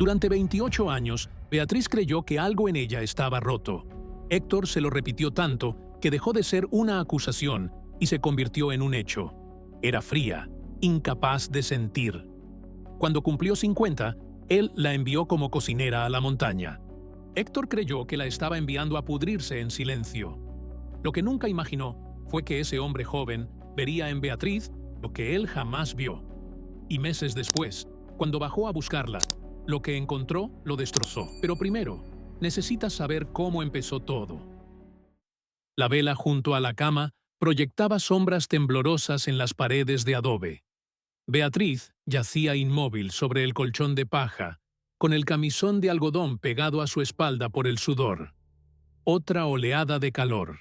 Durante 28 años, Beatriz creyó que algo en ella estaba roto. Héctor se lo repitió tanto que dejó de ser una acusación y se convirtió en un hecho. Era fría, incapaz de sentir. Cuando cumplió 50, él la envió como cocinera a la montaña. Héctor creyó que la estaba enviando a pudrirse en silencio. Lo que nunca imaginó fue que ese hombre joven vería en Beatriz lo que él jamás vio. Y meses después, cuando bajó a buscarla, lo que encontró lo destrozó. Pero primero, necesitas saber cómo empezó todo. La vela junto a la cama proyectaba sombras temblorosas en las paredes de adobe. Beatriz yacía inmóvil sobre el colchón de paja, con el camisón de algodón pegado a su espalda por el sudor. Otra oleada de calor.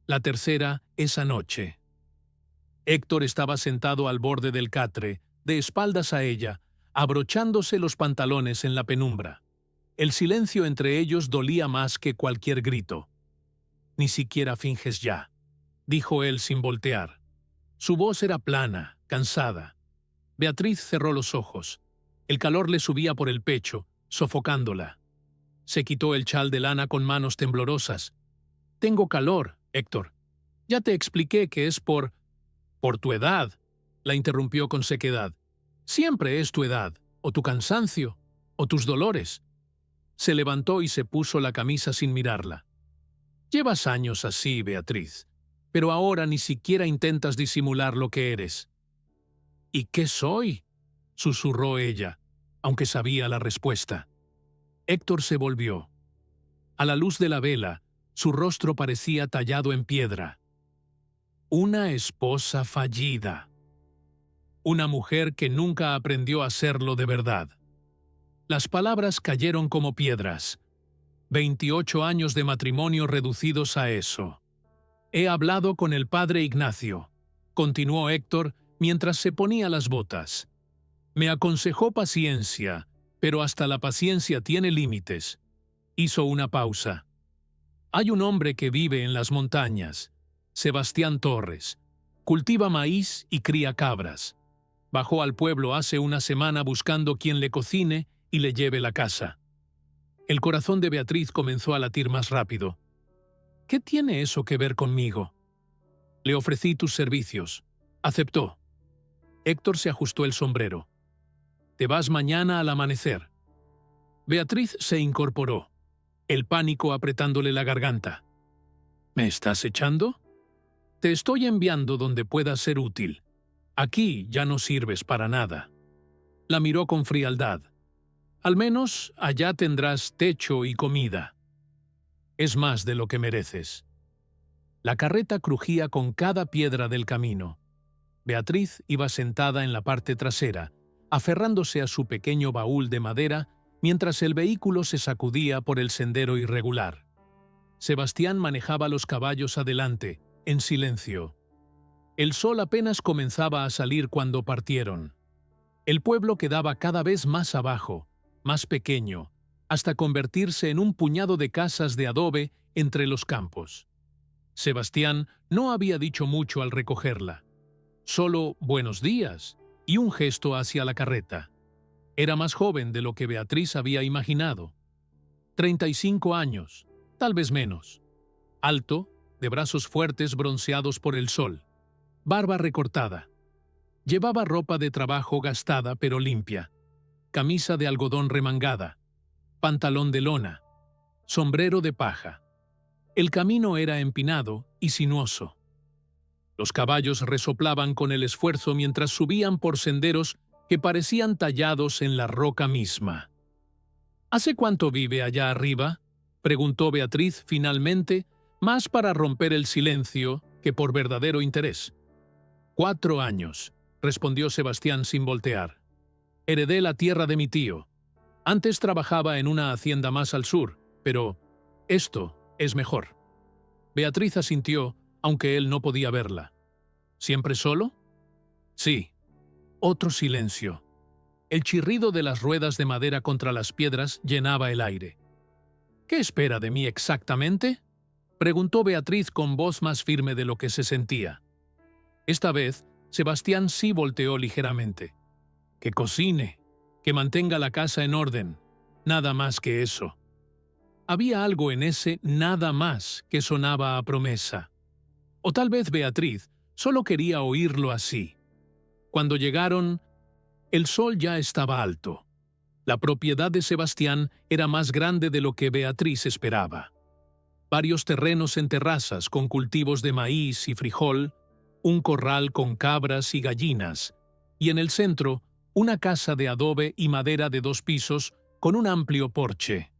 La tercera esa noche. Héctor estaba sentado al borde del catre, de espaldas a ella, abrochándose los pantalones en la penumbra. El silencio entre ellos dolía más que cualquier grito. «Ni siquiera finges ya», dijo él sin voltear. Su voz era plana, cansada. Beatriz cerró los ojos. El calor le subía por el pecho, sofocándola. Se quitó el chal de lana con manos temblorosas. «Tengo calor, Héctor. Ya te expliqué que es por tu edad», la interrumpió con sequedad. «Siempre es tu edad, o tu cansancio, o tus dolores». Se levantó y se puso la camisa sin mirarla. «Llevas años así, Beatriz, pero ahora ni siquiera intentas disimular lo que eres». «¿Y qué soy?», susurró ella, aunque sabía la respuesta. Héctor se volvió. A la luz de la vela, su rostro parecía tallado en piedra. Una esposa fallida. Una mujer que nunca aprendió a serlo de verdad. Las palabras cayeron como piedras. 28 años de matrimonio reducidos a eso. «He hablado con el padre Ignacio», continuó Héctor mientras se ponía las botas. «Me aconsejó paciencia, pero hasta la paciencia tiene límites». Hizo una pausa. «Hay un hombre que vive en las montañas, Sebastián Torres. Cultiva maíz y cría cabras. Bajó al pueblo hace una semana buscando quien le cocine y le lleve la casa». El corazón de Beatriz comenzó a latir más rápido. «¿Qué tiene eso que ver conmigo?» «Le ofrecí tus servicios. Aceptó». Héctor se ajustó el sombrero. «Te vas mañana al amanecer». Beatriz se incorporó, el pánico apretándole la garganta. «¿Me estás echando?» «Te estoy enviando donde puedas ser útil. Aquí ya no sirves para nada». La miró con frialdad. «Al menos allá tendrás techo y comida. Es más de lo que mereces». La carreta crujía con cada piedra del camino. Beatriz iba sentada en la parte trasera, aferrándose a su pequeño baúl de madera mientras el vehículo se sacudía por el sendero irregular. Sebastián manejaba los caballos adelante, en silencio. El sol apenas comenzaba a salir cuando partieron. El pueblo quedaba cada vez más abajo, más pequeño, hasta convertirse en un puñado de casas de adobe entre los campos. Sebastián no había dicho mucho al recogerla. Solo «buenos días» y un gesto hacia la carreta. Era más joven de lo que Beatriz había imaginado. 35 años, tal vez menos. Alto, de brazos fuertes bronceados por el sol. Barba recortada. Llevaba ropa de trabajo gastada pero limpia. Camisa de algodón remangada. Pantalón de lona. Sombrero de paja. El camino era empinado y sinuoso. Los caballos resoplaban con el esfuerzo mientras subían por senderos que parecían tallados en la roca misma. «¿Hace cuánto vive allá arriba?», preguntó Beatriz finalmente, más para romper el silencio que por verdadero interés. «4 años», respondió Sebastián sin voltear. «Heredé la tierra de mi tío. Antes trabajaba en una hacienda más al sur, pero esto es mejor». Beatriz asintió, aunque él no podía verla. «¿Siempre solo?». «Sí». Otro silencio. El chirrido de las ruedas de madera contra las piedras llenaba el aire. «¿Qué espera de mí exactamente?», preguntó Beatriz con voz más firme de lo que se sentía. Esta vez, Sebastián sí volteó ligeramente. «Que cocine, que mantenga la casa en orden, nada más que eso. Había algo en ese nada más que sonaba a promesa. O tal vez Beatriz solo quería oírlo así. Cuando llegaron, el sol ya estaba alto. La propiedad de Sebastián era más grande de lo que Beatriz esperaba. Varios terrenos en terrazas con cultivos de maíz y frijol, un corral con cabras y gallinas, y en el centro, una casa de adobe y madera de 2 pisos con un amplio porche.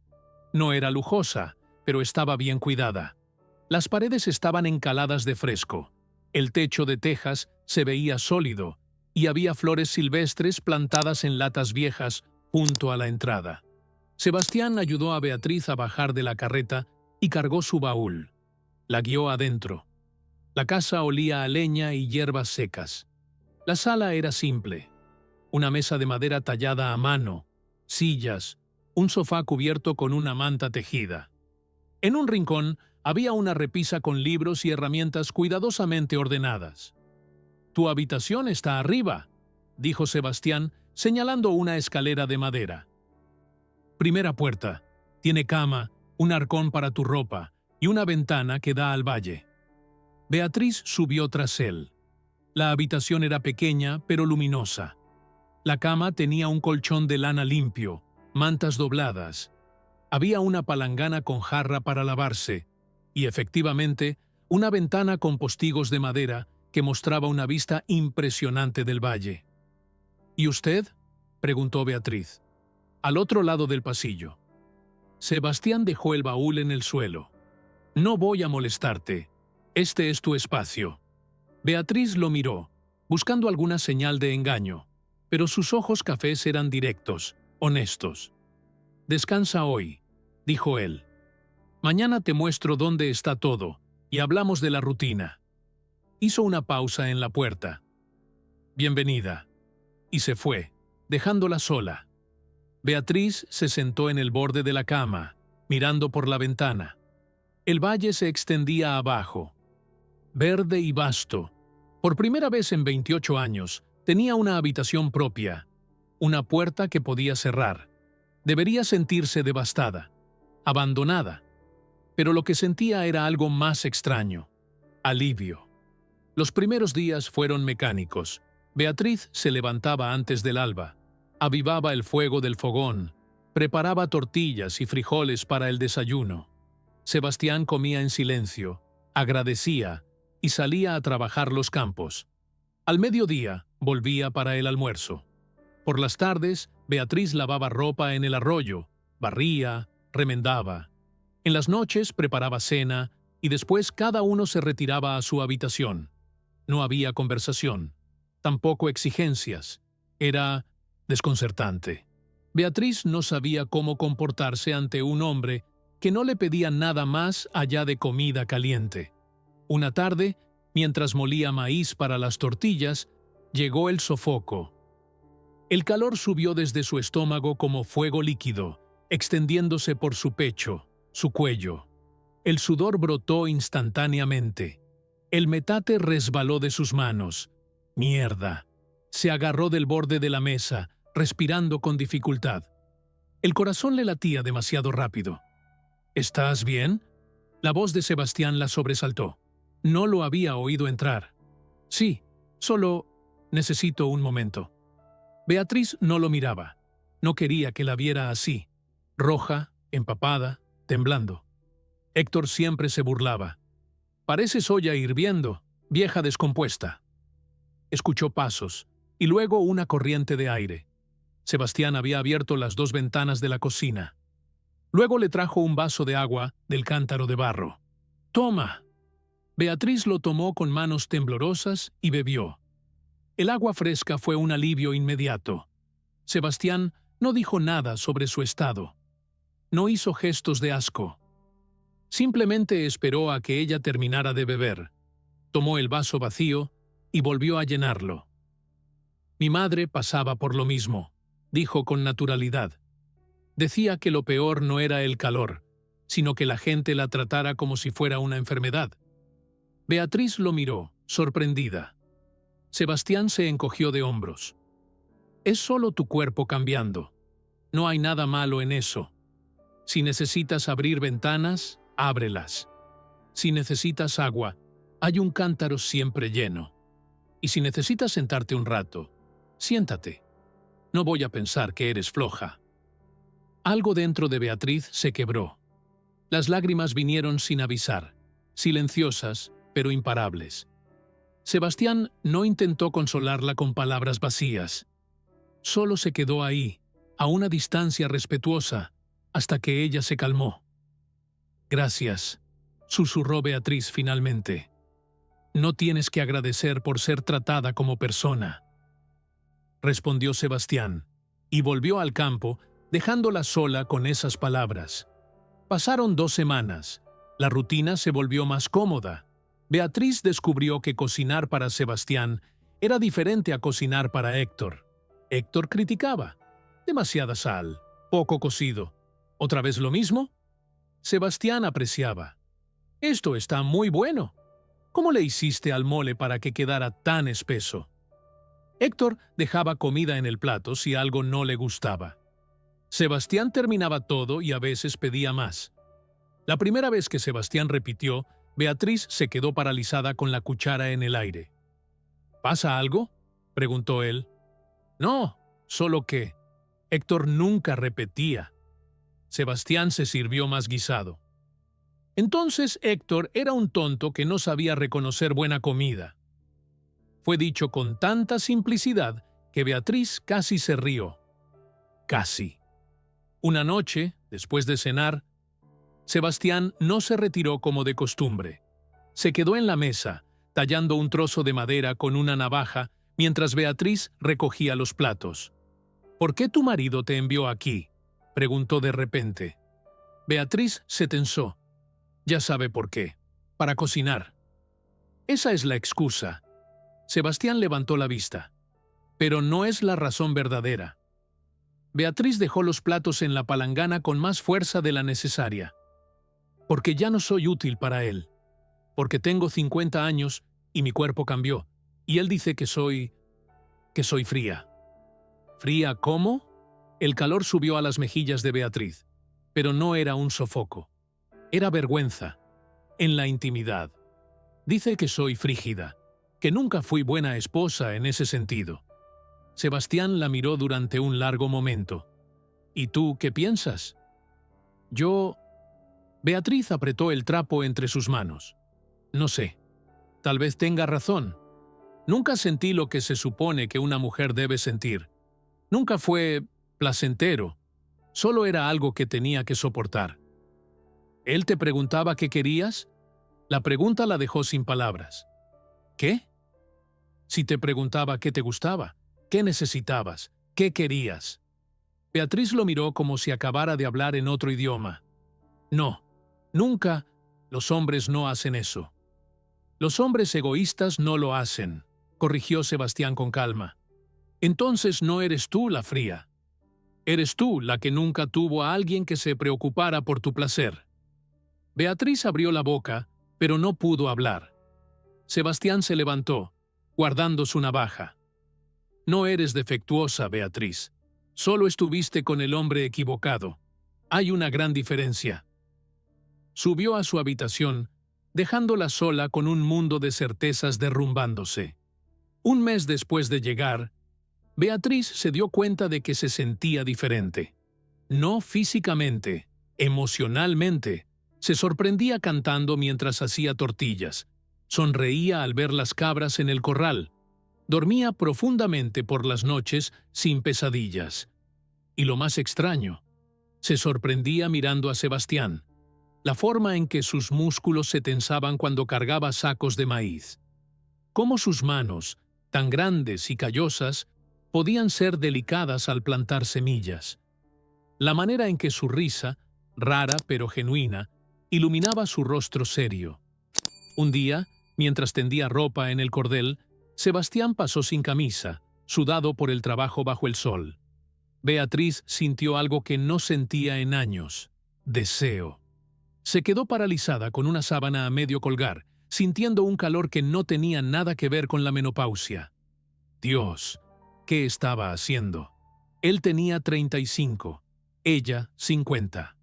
No era lujosa, pero estaba bien cuidada. Las paredes estaban encaladas de fresco, el techo de tejas se veía sólido, y había flores silvestres plantadas en latas viejas junto a la entrada. Sebastián ayudó a Beatriz a bajar de la carreta y cargó su baúl. La guió adentro. La casa olía a leña y hierbas secas. La sala era simple. Una mesa de madera tallada a mano, sillas, un sofá cubierto con una manta tejida. En un rincón había una repisa con libros y herramientas cuidadosamente ordenadas. «Tu habitación está arriba», dijo Sebastián, señalando una escalera de madera. «Primera puerta. Tiene cama, un arcón para tu ropa y una ventana que da al valle». Beatriz subió tras él. La habitación era pequeña, pero luminosa. La cama tenía un colchón de lana limpio, mantas dobladas. Había una palangana con jarra para lavarse y, efectivamente, una ventana con postigos de madera que mostraba una vista impresionante del valle. «¿Y usted?», preguntó Beatriz. «Al otro lado del pasillo». Sebastián dejó el baúl en el suelo. «No voy a molestarte. Este es tu espacio». Beatriz lo miró, buscando alguna señal de engaño, pero sus ojos cafés eran directos, honestos. «Descansa hoy», dijo él. «Mañana te muestro dónde está todo y hablamos de la rutina». Hizo una pausa en la puerta. «Bienvenida». Y se fue, dejándola sola. Beatriz se sentó en el borde de la cama, mirando por la ventana. El valle se extendía abajo, verde y vasto. Por primera vez en 28 años, tenía una habitación propia, una puerta que podía cerrar. Debería sentirse devastada, abandonada. Pero lo que sentía era algo más extraño: alivio. Los primeros días fueron mecánicos. Beatriz se levantaba antes del alba, avivaba el fuego del fogón, preparaba tortillas y frijoles para el desayuno. Sebastián comía en silencio, agradecía y salía a trabajar los campos. Al mediodía volvía para el almuerzo. Por las tardes, Beatriz lavaba ropa en el arroyo, barría, remendaba. En las noches preparaba cena y después cada uno se retiraba a su habitación. No había conversación, tampoco exigencias. Era desconcertante. Beatriz no sabía cómo comportarse ante un hombre que no le pedía nada más allá de comida caliente. Una tarde, mientras molía maíz para las tortillas, llegó el sofoco. El calor subió desde su estómago como fuego líquido, extendiéndose por su pecho, su cuello. El sudor brotó instantáneamente. El metate resbaló de sus manos. ¡Mierda! Se agarró del borde de la mesa, respirando con dificultad. El corazón le latía demasiado rápido. «¿Estás bien?», la voz de Sebastián la sobresaltó. No lo había oído entrar. «Sí, solo necesito un momento». Beatriz no lo miraba. No quería que la viera así, roja, empapada, temblando. Héctor siempre se burlaba. «Pareces olla hirviendo, vieja descompuesta». Escuchó pasos y luego una corriente de aire. Sebastián había abierto las 2 ventanas de la cocina. Luego le trajo un vaso de agua del cántaro de barro. «Toma». Beatriz lo tomó con manos temblorosas y bebió. El agua fresca fue un alivio inmediato. Sebastián no dijo nada sobre su estado. No hizo gestos de asco. Simplemente esperó a que ella terminara de beber. Tomó el vaso vacío y volvió a llenarlo. «Mi madre pasaba por lo mismo», dijo con naturalidad. Decía que lo peor no era el calor, sino que la gente la tratara como si fuera una enfermedad. Beatriz lo miró, sorprendida. Sebastián se encogió de hombros. «Es solo tu cuerpo cambiando. No hay nada malo en eso. Si necesitas abrir ventanas, ábrelas. Si necesitas agua, hay un cántaro siempre lleno. Y si necesitas sentarte un rato, siéntate. No voy a pensar que eres floja. Algo dentro de Beatriz se quebró. Las lágrimas vinieron sin avisar, silenciosas, pero imparables. Sebastián no intentó consolarla con palabras vacías. Solo se quedó ahí, a una distancia respetuosa, hasta que ella se calmó. «Gracias», susurró Beatriz finalmente. «No tienes que agradecer por ser tratada como persona», respondió Sebastián, y volvió al campo, dejándola sola con esas palabras. Pasaron 2 semanas. La rutina se volvió más cómoda. Beatriz descubrió que cocinar para Sebastián era diferente a cocinar para Héctor. Héctor criticaba. Demasiada sal, poco cocido. ¿Otra vez lo mismo? Sebastián apreciaba. Esto está muy bueno. ¿Cómo le hiciste al mole para que quedara tan espeso? Héctor dejaba comida en el plato si algo no le gustaba. Sebastián terminaba todo y a veces pedía más. La primera vez que Sebastián repitió, Beatriz se quedó paralizada con la cuchara en el aire. ¿Pasa algo?, preguntó él. No, solo que Héctor nunca repetía. Sebastián se sirvió más guisado. Entonces Héctor era un tonto que no sabía reconocer buena comida. Fue dicho con tanta simplicidad que Beatriz casi se rió. Casi. Una noche, después de cenar, Sebastián no se retiró como de costumbre. Se quedó en la mesa, tallando un trozo de madera con una navaja mientras Beatriz recogía los platos. «¿Por qué tu marido te envió aquí?», preguntó de repente. Beatriz se tensó. Ya sabe por qué. Para cocinar. Esa es la excusa. Sebastián levantó la vista. Pero no es la razón verdadera. Beatriz dejó los platos en la palangana con más fuerza de la necesaria. Porque ya no soy útil para él. Porque tengo 50 años y mi cuerpo cambió. Y él dice que soy fría. ¿Fría cómo? El calor subió a las mejillas de Beatriz. Pero no era un sofoco. Era vergüenza. En la intimidad. Dice que soy frígida. Que nunca fui buena esposa en ese sentido. Sebastián la miró durante un largo momento. ¿Y tú qué piensas? Yo... Beatriz apretó el trapo entre sus manos. No sé. Tal vez tenga razón. Nunca sentí lo que se supone que una mujer debe sentir. Nunca fue placentero. Solo era algo que tenía que soportar. ¿Él te preguntaba qué querías? La pregunta la dejó sin palabras. ¿Qué? Si te preguntaba qué te gustaba, qué necesitabas, qué querías. Beatriz lo miró como si acabara de hablar en otro idioma. No, nunca. Los hombres no hacen eso. Los hombres egoístas no lo hacen, corrigió Sebastián con calma. Entonces no eres tú la fría. Eres tú la que nunca tuvo a alguien que se preocupara por tu placer. Beatriz abrió la boca, pero no pudo hablar. Sebastián se levantó, guardando su navaja. No eres defectuosa, Beatriz. Solo estuviste con el hombre equivocado. Hay una gran diferencia. Subió a su habitación, dejándola sola con un mundo de certezas derrumbándose. Un mes después de llegar, Beatriz se dio cuenta de que se sentía diferente. No físicamente, emocionalmente. Se sorprendía cantando mientras hacía tortillas. Sonreía al ver las cabras en el corral. Dormía profundamente por las noches sin pesadillas. Y lo más extraño, se sorprendía mirando a Sebastián. La forma en que sus músculos se tensaban cuando cargaba sacos de maíz. Cómo sus manos, tan grandes y callosas, podían ser delicadas al plantar semillas. La manera en que su risa, rara pero genuina, iluminaba su rostro serio. Un día, mientras tendía ropa en el cordel, Sebastián pasó sin camisa, sudado por el trabajo bajo el sol. Beatriz sintió algo que no sentía en años: deseo. Se quedó paralizada con una sábana a medio colgar, sintiendo un calor que no tenía nada que ver con la menopausia. Dios, ¿qué estaba haciendo? Él tenía 35, ella 50.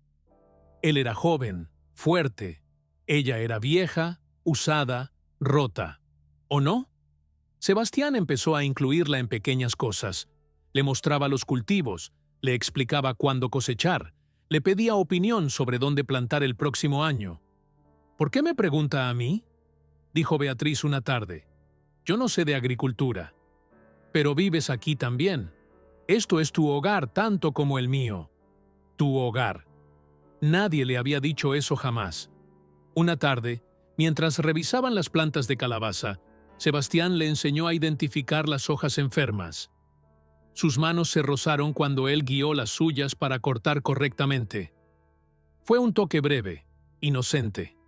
Él era joven, fuerte. Ella era vieja, usada, rota. ¿O no? Sebastián empezó a incluirla en pequeñas cosas. Le mostraba los cultivos, le explicaba cuándo cosechar, le pedía opinión sobre dónde plantar el próximo año. ¿Por qué me pregunta a mí?, dijo Beatriz una tarde. Yo no sé de agricultura. Pero vives aquí también. Esto es tu hogar tanto como el mío. Tu hogar. Nadie le había dicho eso jamás. Una tarde, mientras revisaban las plantas de calabaza, Sebastián le enseñó a identificar las hojas enfermas. Sus manos se rozaron cuando él guió las suyas para cortar correctamente. Fue un toque breve, inocente.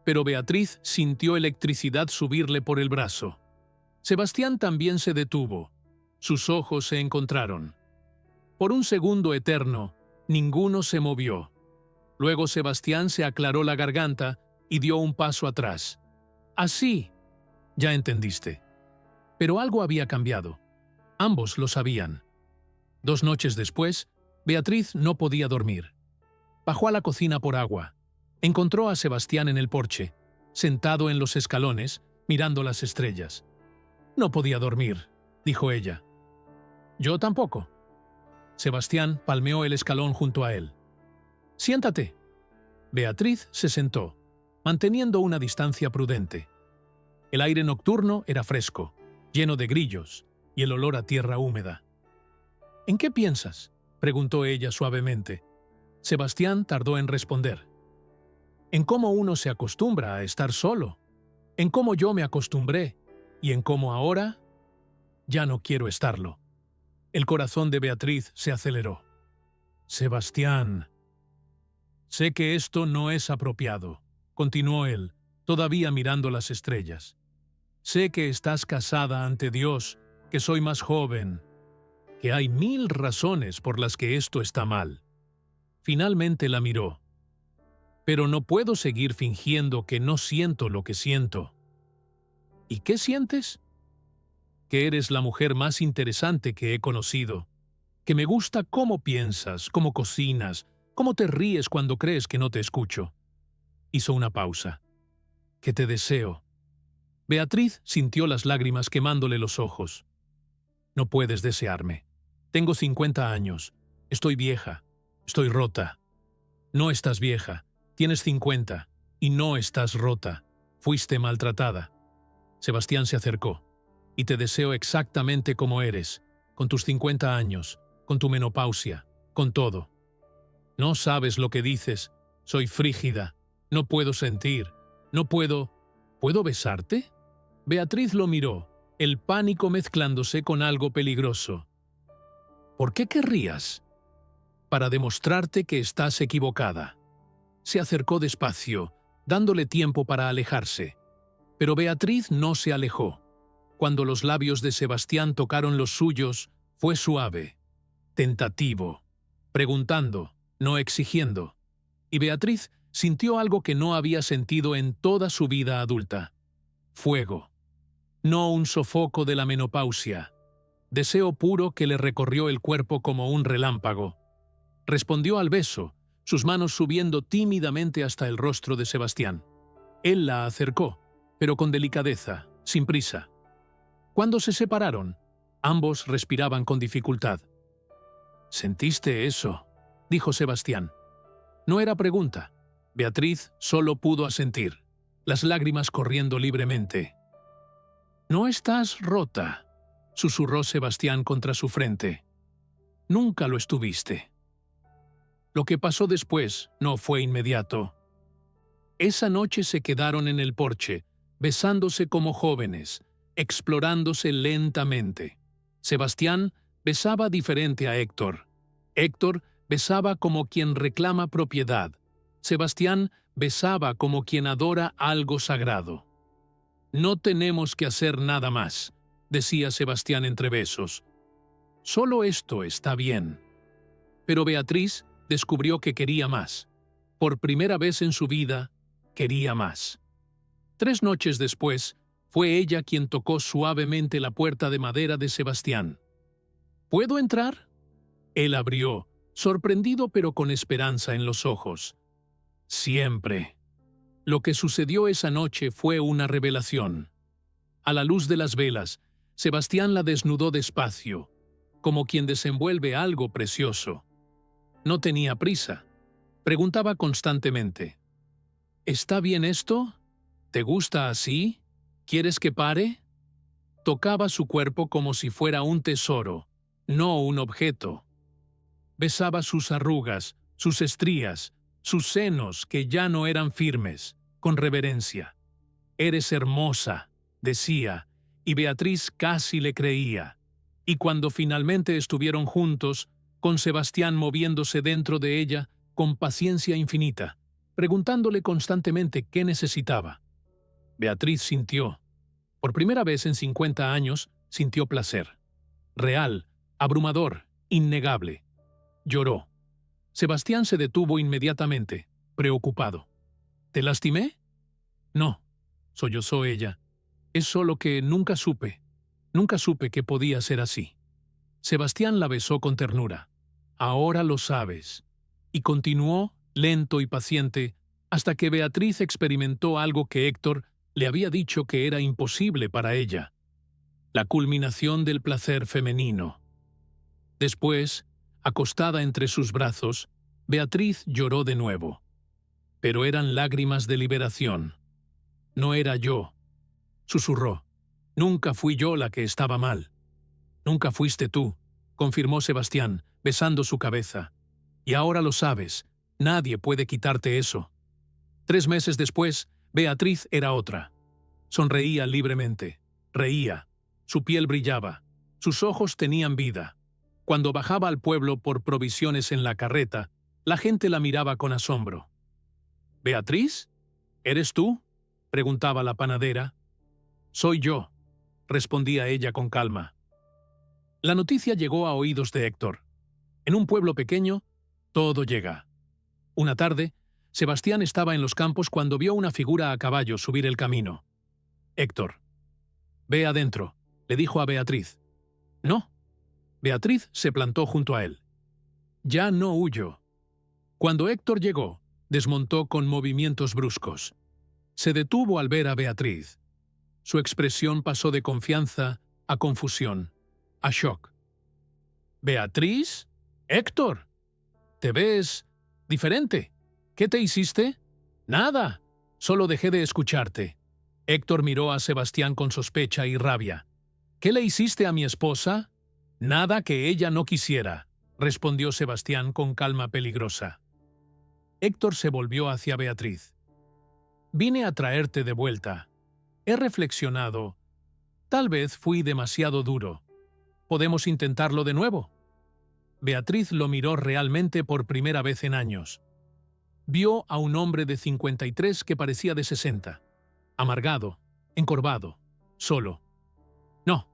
Pero Beatriz sintió electricidad subirle por el brazo. Sebastián también se detuvo. Sus ojos se encontraron. Por un segundo eterno, ninguno se movió. Luego Sebastián se aclaró la garganta y dio un paso atrás. Así, ya entendiste. Pero algo había cambiado. Ambos lo sabían. 2 noches después, Beatriz no podía dormir. Bajó a la cocina por agua. Encontró a Sebastián en el porche, sentado en los escalones, mirando las estrellas. No podía dormir, dijo ella. Yo tampoco. Sebastián palmeó el escalón junto a él. Siéntate. Beatriz se sentó, manteniendo una distancia prudente. El aire nocturno era fresco, lleno de grillos, y el olor a tierra húmeda. ¿En qué piensas?, preguntó ella suavemente. Sebastián tardó en responder. En cómo uno se acostumbra a estar solo, en cómo yo me acostumbré, y en cómo ahora ya no quiero estarlo. El corazón de Beatriz se aceleró. Sebastián. Sé que esto no es apropiado, continuó él, todavía mirando las estrellas. Sé que estás casada ante Dios, que soy más joven, que hay 1000 razones por las que esto está mal. Finalmente la miró. Pero no puedo seguir fingiendo que no siento lo que siento. ¿Y qué sientes? Que eres la mujer más interesante que he conocido, que me gusta cómo piensas, cómo cocinas, cómo te ríes cuando crees que no te escucho. Hizo una pausa. Que te deseo. Beatriz sintió las lágrimas quemándole los ojos. No puedes desearme. Tengo 50 años. Estoy vieja. Estoy rota. No estás vieja. Tienes 50. Y no estás rota. Fuiste maltratada. Sebastián se acercó. Y te deseo exactamente como eres, con tus 50 años, con tu menopausia, con todo. No sabes lo que dices. Soy frígida. No puedo sentir. No puedo... ¿Puedo besarte? Beatriz lo miró, el pánico mezclándose con algo peligroso. ¿Por qué querrías? Para demostrarte que estás equivocada. Se acercó despacio, dándole tiempo para alejarse. Pero Beatriz no se alejó. Cuando los labios de Sebastián tocaron los suyos, fue suave, tentativo, preguntando, no exigiendo. Y Beatriz sintió algo que no había sentido en toda su vida adulta. Fuego. No un sofoco de la menopausia. Deseo puro que le recorrió el cuerpo como un relámpago. Respondió al beso, sus manos subiendo tímidamente hasta el rostro de Sebastián. Él la acercó, pero con delicadeza, sin prisa. Cuando se separaron, ambos respiraban con dificultad. «¿Sentiste eso?», dijo Sebastián. No era pregunta. Beatriz solo pudo asentir, las lágrimas corriendo libremente. «No estás rota», susurró Sebastián contra su frente. «Nunca lo estuviste». Lo que pasó después no fue inmediato. Esa noche se quedaron en el porche, besándose como jóvenes, explorándose lentamente. Sebastián besaba diferente a Héctor. Héctor besaba como quien reclama propiedad. Sebastián besaba como quien adora algo sagrado. «No tenemos que hacer nada más», decía Sebastián entre besos. «Solo esto está bien». Pero Beatriz descubrió que quería más. Por primera vez en su vida, quería más. 3 noches después, fue ella quien tocó suavemente la puerta de madera de Sebastián. «¿Puedo entrar?». Él abrió, sorprendido pero con esperanza en los ojos. Siempre. Lo que sucedió esa noche fue una revelación. A la luz de las velas, Sebastián la desnudó despacio, como quien desenvuelve algo precioso. No tenía prisa. Preguntaba constantemente: ¿está bien esto? ¿Te gusta así? ¿Quieres que pare? Tocaba su cuerpo como si fuera un tesoro, no un objeto. Besaba sus arrugas, sus estrías, sus senos que ya no eran firmes, con reverencia. «Eres hermosa», decía, y Beatriz casi le creía. Y cuando finalmente estuvieron juntos, con Sebastián moviéndose dentro de ella con paciencia infinita, preguntándole constantemente qué necesitaba, Beatriz sintió. Por primera vez en 50 años, sintió placer. Real, abrumador, innegable. Lloró. Sebastián se detuvo inmediatamente, preocupado. ¿Te lastimé? No, sollozó ella. Es solo que nunca supe que podía ser así. Sebastián la besó con ternura. Ahora lo sabes. Y continuó, lento y paciente, hasta que Beatriz experimentó algo que Héctor le había dicho que era imposible para ella: la culminación del placer femenino. Después, acostada entre sus brazos, Beatriz lloró de nuevo. Pero eran lágrimas de liberación. «No era yo», susurró. «Nunca fui yo la que estaba mal». «Nunca fuiste tú», confirmó Sebastián, besando su cabeza. «Y ahora lo sabes, nadie puede quitarte eso». 3 meses después, Beatriz era otra. Sonreía libremente. Reía. Su piel brillaba. Sus ojos tenían vida. Cuando bajaba al pueblo por provisiones en la carreta, la gente la miraba con asombro. «¿Beatriz? ¿Eres tú?», preguntaba la panadera. «Soy yo», respondía ella con calma. La noticia llegó a oídos de Héctor. En un pueblo pequeño, todo llega. Una tarde, Sebastián estaba en los campos cuando vio una figura a caballo subir el camino. «Héctor, ve adentro», le dijo a Beatriz. «No». Beatriz se plantó junto a él. «Ya no huyo». Cuando Héctor llegó, desmontó con movimientos bruscos. Se detuvo al ver a Beatriz. Su expresión pasó de confianza a confusión, a shock. «¿Beatriz? Héctor, ¿te ves diferente? ¿Qué te hiciste?» «Nada, solo dejé de escucharte». Héctor miró a Sebastián con sospecha y rabia. «¿Qué le hiciste a mi esposa?» «Nada que ella no quisiera», respondió Sebastián con calma peligrosa. Héctor se volvió hacia Beatriz. «Vine a traerte de vuelta. He reflexionado. Tal vez fui demasiado duro. ¿Podemos intentarlo de nuevo?» Beatriz lo miró realmente por primera vez en años. Vio a un hombre de 53 que parecía de 60. Amargado, encorvado, solo. «No»,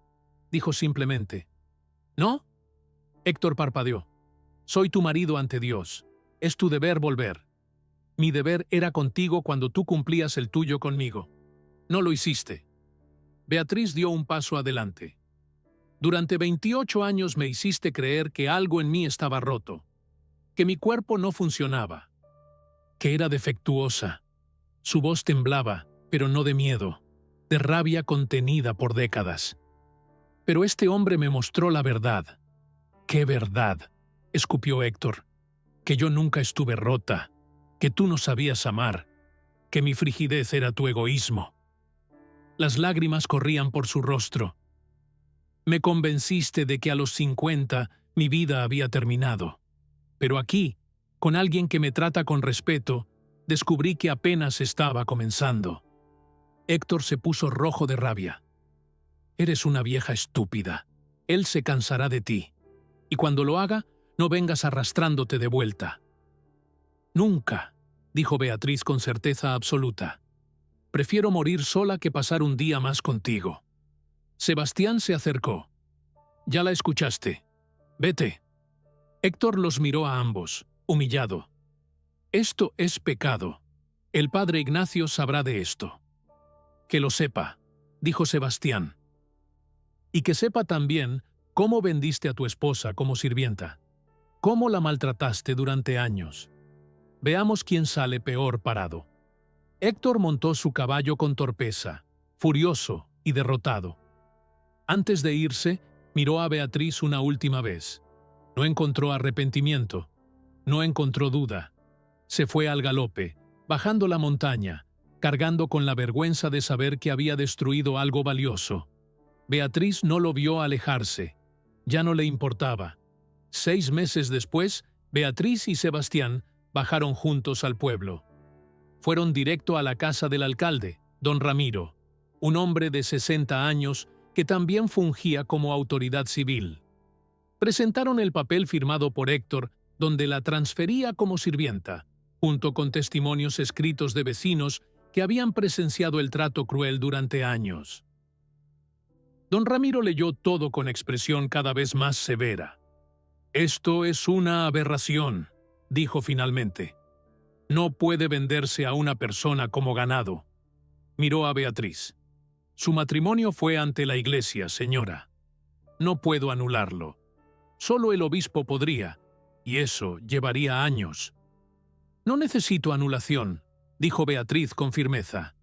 dijo simplemente. «¿No?» Héctor parpadeó. «Soy tu marido ante Dios. Es tu deber volver. Mi deber era contigo cuando tú cumplías el tuyo conmigo. No lo hiciste». Beatriz dio un paso adelante. «Durante 28 años me hiciste creer que algo en mí estaba roto, que mi cuerpo no funcionaba, que era defectuosa». Su voz temblaba, pero no de miedo, de rabia contenida por décadas. «Pero este hombre me mostró la verdad». «¿Qué verdad?», escupió Héctor. «Que yo nunca estuve rota, que tú no sabías amar, que mi frigidez era tu egoísmo». Las lágrimas corrían por su rostro. «Me convenciste de que a los 50 mi vida había terminado. Pero aquí, con alguien que me trata con respeto, descubrí que apenas estaba comenzando». Héctor se puso rojo de rabia. «Eres una vieja estúpida. Él se cansará de ti. Y cuando lo haga, no vengas arrastrándote de vuelta». «Nunca», dijo Beatriz con certeza absoluta. «Prefiero morir sola que pasar un día más contigo». Sebastián se acercó. «Ya la escuchaste. Vete». Héctor los miró a ambos, humillado. «Esto es pecado. El padre Ignacio sabrá de esto». «Que lo sepa», dijo Sebastián. «Y que sepa también cómo vendiste a tu esposa como sirvienta». ¿Cómo la maltrataste durante años? Veamos quién sale peor parado. Héctor montó su caballo con torpeza, furioso y derrotado. Antes de irse, miró a Beatriz una última vez. No encontró arrepentimiento, no encontró duda. Se fue al galope, bajando la montaña, cargando con la vergüenza de saber que había destruido algo valioso. Beatriz no lo vio alejarse. Ya no le importaba. 6 meses después, Beatriz y Sebastián bajaron juntos al pueblo. Fueron directo a la casa del alcalde, don Ramiro, un hombre de 60 años que también fungía como autoridad civil. Presentaron el papel firmado por Héctor, donde la transfería como sirvienta, junto con testimonios escritos de vecinos que habían presenciado el trato cruel durante años. Don Ramiro leyó todo con expresión cada vez más severa. «Esto es una aberración», dijo finalmente. «No puede venderse a una persona como ganado». Miró a Beatriz. «Su matrimonio fue ante la iglesia, señora. No puedo anularlo. Solo el obispo podría, y eso llevaría años». «No necesito anulación», dijo Beatriz con firmeza.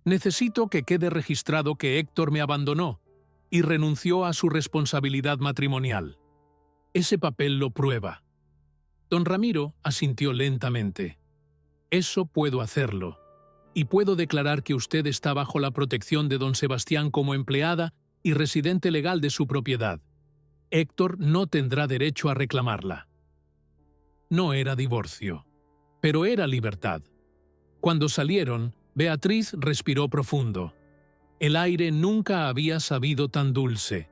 «Necesito que quede registrado que Héctor me abandonó y renunció a su responsabilidad matrimonial. Ese papel lo prueba». Don Ramiro asintió lentamente. «Eso puedo hacerlo, y puedo declarar que usted está bajo la protección de don Sebastián como empleada y residente legal de su propiedad. Héctor no tendrá derecho a reclamarla». No era divorcio, pero era libertad. Cuando salieron, Beatriz respiró profundo. El aire nunca había sabido tan dulce.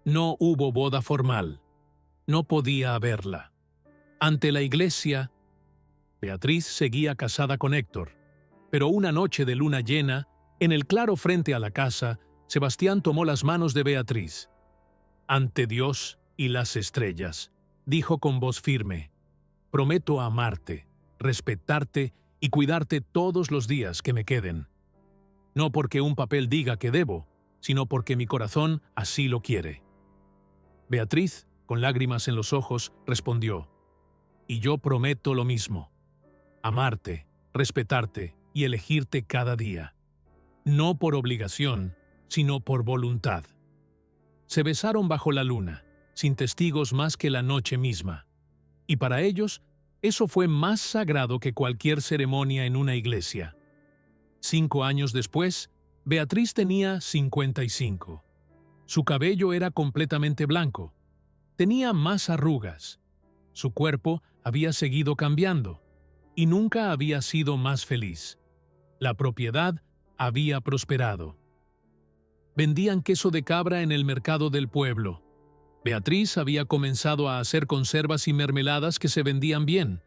No hubo boda formal. No podía haberla. Ante la iglesia, Beatriz seguía casada con Héctor, pero una noche de luna llena, en el claro frente a la casa, Sebastián tomó las manos de Beatriz. «Ante Dios y las estrellas», dijo con voz firme, «prometo amarte, respetarte y cuidarte todos los días que me queden. No porque un papel diga que debo, sino porque mi corazón así lo quiere». Beatriz, con lágrimas en los ojos, respondió, «Y yo prometo lo mismo, amarte, respetarte y elegirte cada día, no por obligación, sino por voluntad». Se besaron bajo la luna, sin testigos más que la noche misma, y para ellos eso fue más sagrado que cualquier ceremonia en una iglesia. 5 años después, Beatriz tenía 55. Su cabello era completamente blanco. Tenía más arrugas. Su cuerpo había seguido cambiando y nunca había sido más feliz. La propiedad había prosperado. Vendían queso de cabra en el mercado del pueblo. Beatriz había comenzado a hacer conservas y mermeladas que se vendían bien.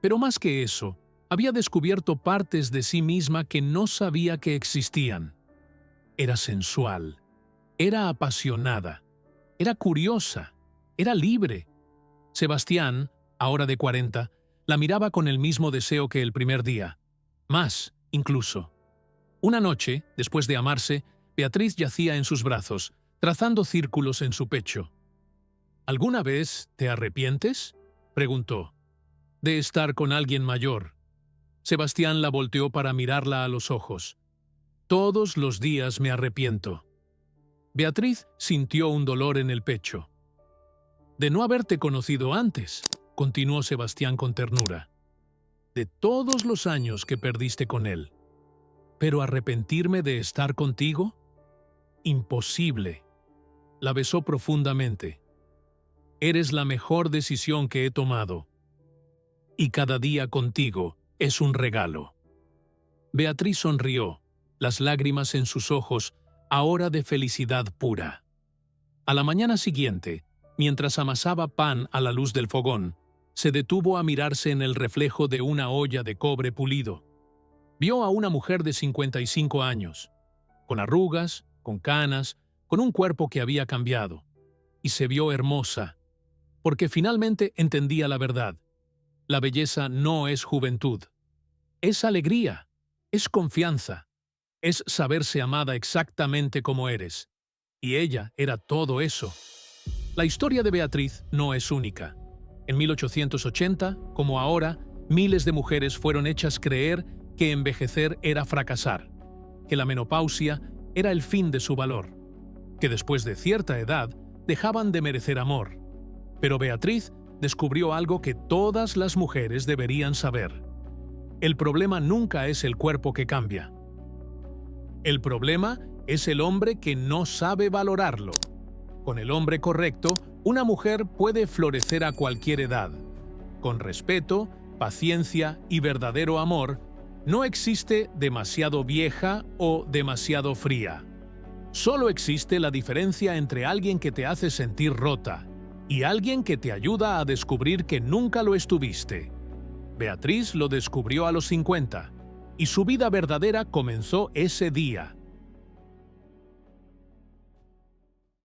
Pero más que eso, había descubierto partes de sí misma que no sabía que existían. Era sensual, era apasionada, era curiosa, era libre. Sebastián, ahora de 40, la miraba con el mismo deseo que el primer día. Más, incluso. Una noche, después de amarse, Beatriz yacía en sus brazos, trazando círculos en su pecho. «¿Alguna vez te arrepientes?», preguntó. «De estar con alguien mayor». Sebastián la volteó para mirarla a los ojos. «Todos los días me arrepiento». Beatriz sintió un dolor en el pecho. «De no haberte conocido antes», continuó Sebastián con ternura. «De todos los años que perdiste con él. ¿Pero arrepentirme de estar contigo? Imposible». La besó profundamente. «Eres la mejor decisión que he tomado. Y cada día contigo es un regalo». Beatriz sonrió, las lágrimas en sus ojos, ahora de felicidad pura. A la mañana siguiente, mientras amasaba pan a la luz del fogón, se detuvo a mirarse en el reflejo de una olla de cobre pulido. Vio a una mujer de 55 años, con arrugas, con canas, con un cuerpo que había cambiado, y se vio hermosa, porque finalmente entendía la verdad. La belleza no es juventud. Es alegría, es confianza, es saberse amada exactamente como eres. Y ella era todo eso. La historia de Beatriz no es única. En 1880, como ahora, miles de mujeres fueron hechas creer que envejecer era fracasar, que la menopausia era el fin de su valor, que después de cierta edad dejaban de merecer amor. Pero Beatriz descubrió algo que todas las mujeres deberían saber. El problema nunca es el cuerpo que cambia. El problema es el hombre que no sabe valorarlo. Con el hombre correcto, una mujer puede florecer a cualquier edad. Con respeto, paciencia y verdadero amor, no existe demasiado vieja o demasiado fría. Solo existe la diferencia entre alguien que te hace sentir rota y alguien que te ayuda a descubrir que nunca lo estuviste. Beatriz lo descubrió a los 50 y su vida verdadera comenzó ese día.